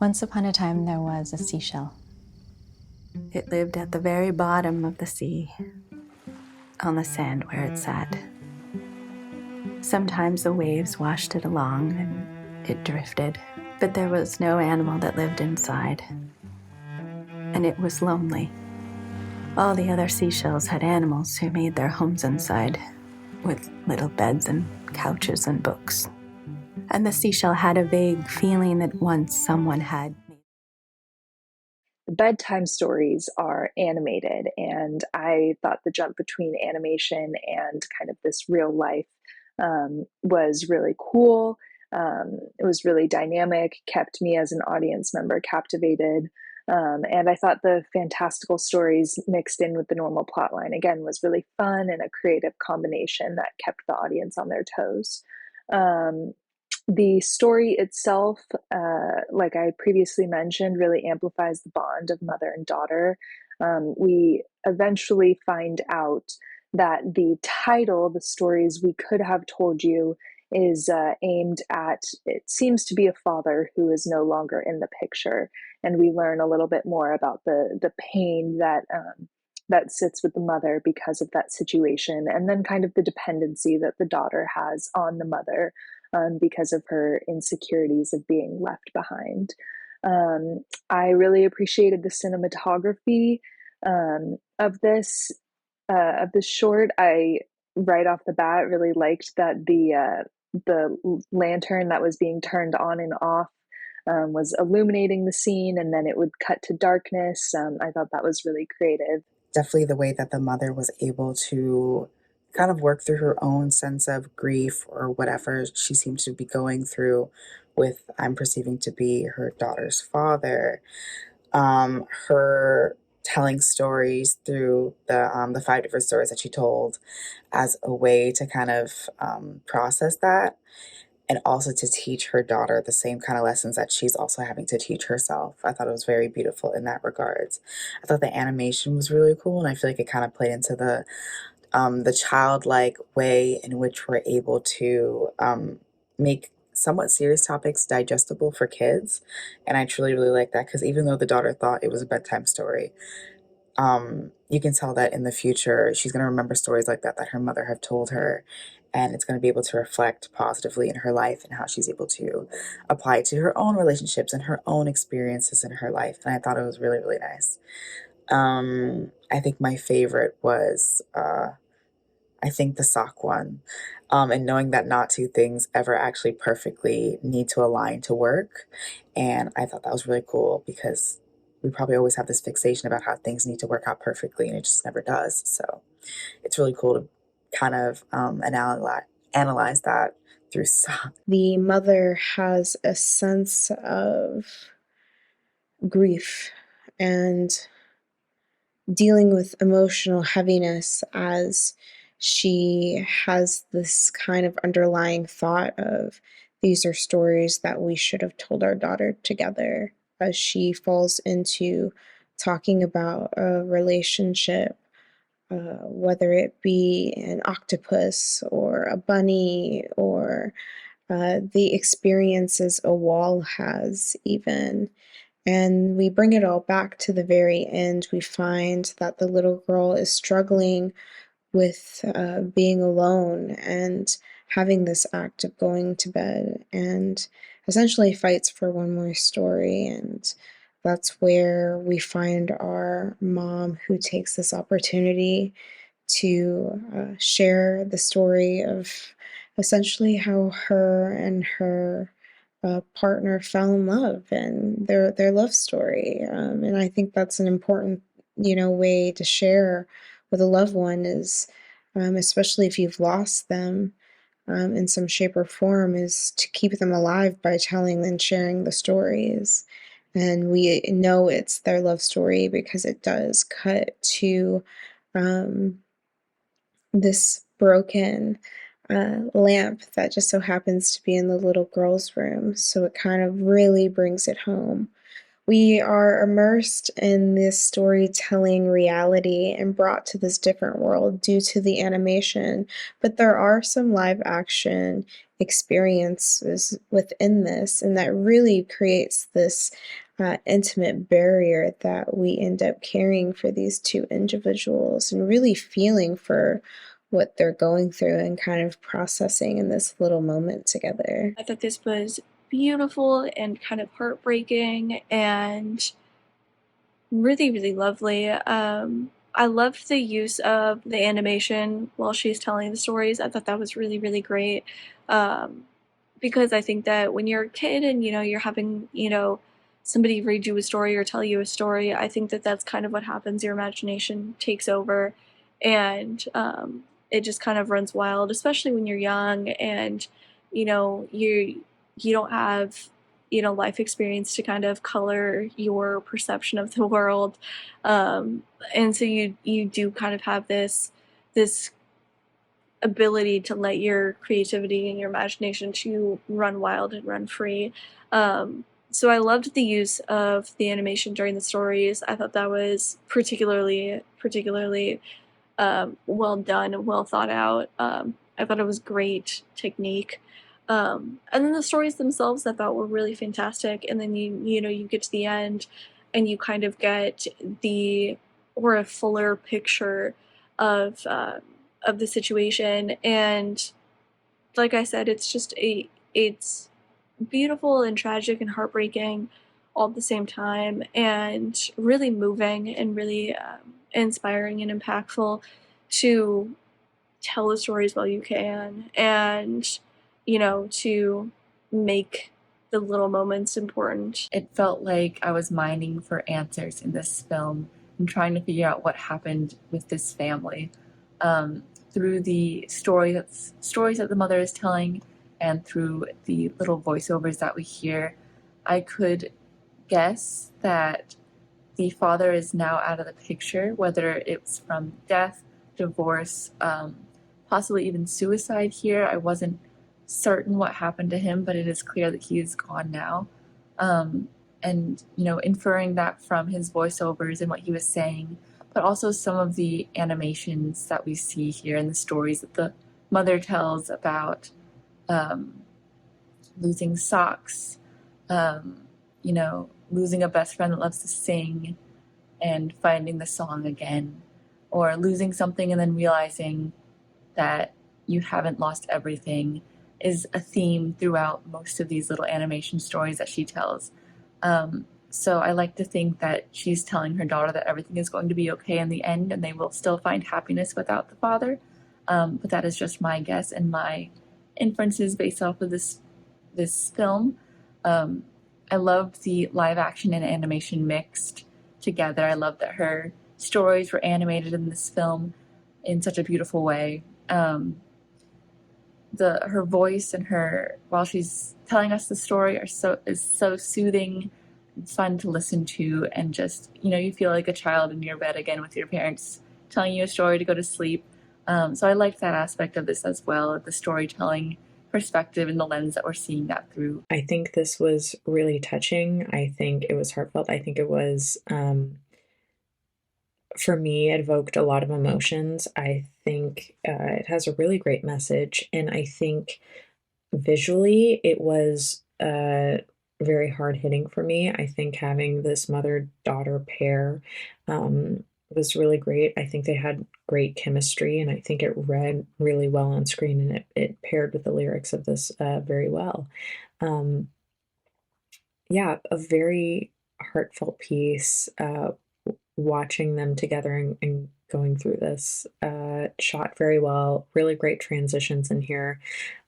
Once upon a time, there was a seashell. It lived at the very bottom of the sea, on the sand where it sat. Sometimes the waves washed it along and it drifted, but there was no animal that lived inside. And it was lonely. All the other seashells had animals who made their homes inside, with little beds and couches and books. And the seashell had a vague feeling that once someone had. Bedtime stories are animated, and I thought the jump between animation and kind of this real life was really cool. It was really dynamic, kept me as an audience member captivated. And I thought the fantastical stories mixed in with the normal plotline again was really fun and a creative combination that kept the audience on their toes. Um, the story itself, like I previously mentioned, really amplifies the bond of mother and daughter. We eventually find out that the title, The Stories We Could Have Told You, is aimed at, it seems to be a father who is no longer in the picture. And we learn a little bit more about the pain that sits with the mother because of that situation, and then kind of the dependency that the daughter has on the mother because of her insecurities of being left behind. I really appreciated the cinematography of this short. I right off the bat really liked that the lantern that was being turned on and off was illuminating the scene, and then it would cut to darkness. I thought that was really creative. Definitely the way that the mother was able to kind of work through her own sense of grief or whatever she seemed to be going through with, I'm perceiving to be her daughter's father. Her telling stories through the five different stories that she told as a way to kind of process that, and also to teach her daughter the same kind of lessons that she's also having to teach herself. I thought it was very beautiful in that regards. I thought the animation was really cool, and I feel like it kind of played into the childlike way in which we're able to make somewhat serious topics digestible for kids. And I truly, really like that, because even though the daughter thought it was a bedtime story, you can tell that in the future she's going to remember stories like that her mother have told her, and it's going to be able to reflect positively in her life and how she's able to apply it to her own relationships and her own experiences in her life. And I thought it was really, really nice. I think my favorite was I think the sock one. And knowing that not two things ever actually perfectly need to align to work. And I thought that was really cool, because we probably always have this fixation about how things need to work out perfectly, and it just never does. So it's really cool to kind of analyze that through socks. The mother has a sense of grief and dealing with emotional heaviness as she has this kind of underlying thought of these are stories that we should have told our daughter together, as she falls into talking about a relationship, whether it be an octopus or a bunny or the experiences a wall has, even. And we bring it all back to the very end. We find that the little girl is struggling with being alone and having this act of going to bed, and essentially fights for one more story. And that's where we find our mom, who takes this opportunity to share the story of essentially how her and her partner fell in love and their love story. And I think that's an important, way to share with a loved one is, especially if you've lost them in some shape or form, is to keep them alive by telling and sharing the stories. And we know it's their love story because it does cut to um, this broken lamp that just so happens to be in the little girl's room. So it kind of really brings it home. We are immersed in this storytelling reality and brought to this different world due to the animation, but there are some live action experiences within this, and that really creates this intimate barrier that we end up carrying for these two individuals and really feeling for what they're going through and kind of processing in this little moment together. I thought this was beautiful and kind of heartbreaking and really, really lovely. I loved the use of the animation while she's telling the stories. I thought that was really, really great. Because I think that when you're a kid and you're having somebody read you a story or tell you a story, I think that that's kind of what happens. Your imagination takes over, and it just kind of runs wild, especially when you're young and you don't have life experience to kind of color your perception of the world, and so you do kind of have this ability to let your creativity and your imagination to run wild and run free. So I loved the use of the animation during the stories. I thought that was particularly well done and well thought out. I thought it was great technique. And then the stories themselves I thought were really fantastic. And then you get to the end and you kind of get a fuller picture of the situation. And like I said, it's beautiful and tragic and heartbreaking all at the same time, and really moving and really inspiring and impactful to tell the stories while you can, and to make the little moments important. It felt like I was mining for answers in this film and trying to figure out what happened with this family. Through the stories that the mother is telling and through the little voiceovers that we hear, I could guess that the father is now out of the picture, whether it's from death, divorce, possibly even suicide here. I wasn't certain what happened to him, but it is clear that he is gone now. And inferring that from his voiceovers and what he was saying, but also some of the animations that we see here and the stories that the mother tells about losing socks, losing a best friend that loves to sing and finding the song again, or losing something and then realizing that you haven't lost everything, is a theme throughout most of these little animation stories that she tells. So I like to think that she's telling her daughter that everything is going to be okay in the end and they will still find happiness without the father. But that is just my guess and my inferences based off of this film. I loved the live action and animation mixed together. I love that her stories were animated in this film in such a beautiful way. Her voice and while she's telling us the story is so soothing and fun to listen to, and just you feel like a child in your bed again with your parents telling you a story to go to sleep. So I liked that aspect of this as well, the storytelling perspective and the lens that we're seeing that through. I think this was really touching. I think it was heartfelt. I think it was, for me, it evoked a lot of emotions. I think it has a really great message. And I think visually it was very hard hitting for me. I think having this mother-daughter pair was really great. I think they had great chemistry, and I think it read really well on screen, and it paired with the lyrics of this very well. Yeah, a very heartfelt piece. Watching them together and going through this, shot very well, really great transitions in here.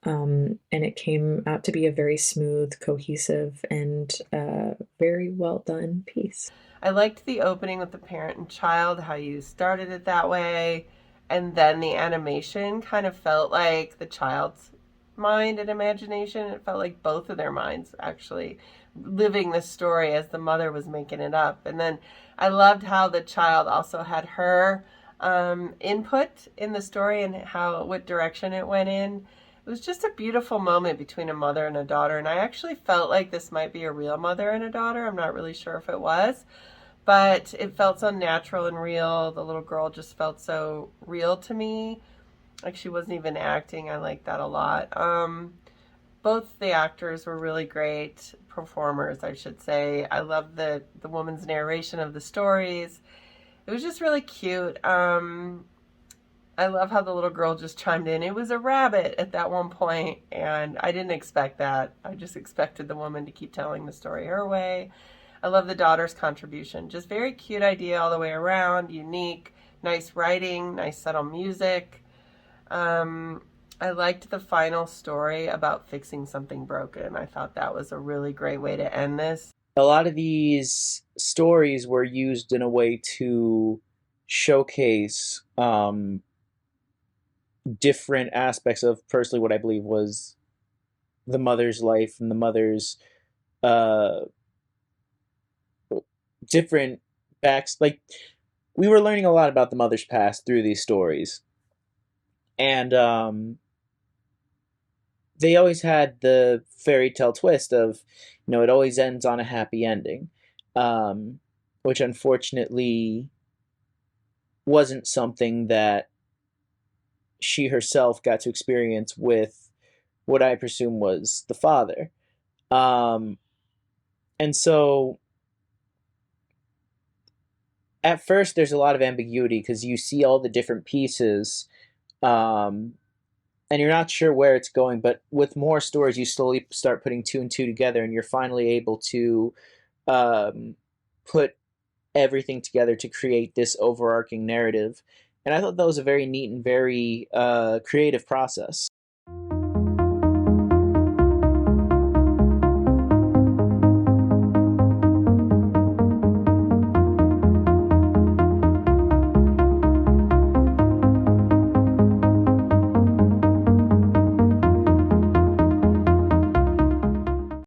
And it came out to be a very smooth, cohesive, and very well done piece. I liked the opening with the parent and child, how you started it that way, and then the animation kind of felt like the child's mind and imagination. It felt like both of their minds actually living the story as the mother was making it up. And then I loved how the child also had her input in the story and what direction it went in. It was just a beautiful moment between a mother and a daughter, and I actually felt like this might be a real mother and a daughter. I'm not really sure if it was, but it felt so natural and real. The little girl just felt so real to me, like she wasn't even acting. I like that a lot. both the actors were really great performers, I should say. I love the woman's narration of the stories. It was just really cute. I love how the little girl just chimed in. It was a rabbit at that one point, and I didn't expect that. I just expected the woman to keep telling the story her way. I love the daughter's contribution. Just very cute idea all the way around, unique, nice writing, nice subtle music. I liked the final story about fixing something broken. I thought that was a really great way to end this. A lot of these stories were used in a way to showcase different aspects of personally what I believe was the mother's life and the mother's different backs. Like, we were learning a lot about the mother's past through these stories. And they always had the fairy tale twist of, it always ends on a happy ending, which unfortunately wasn't something that she herself got to experience with what I presume was the father. And so at first there's a lot of ambiguity because you see all the different pieces, and you're not sure where it's going, but with more stories you slowly start putting two and two together, and you're finally able to put everything together to create this overarching narrative. And I thought that was a very neat and very creative process.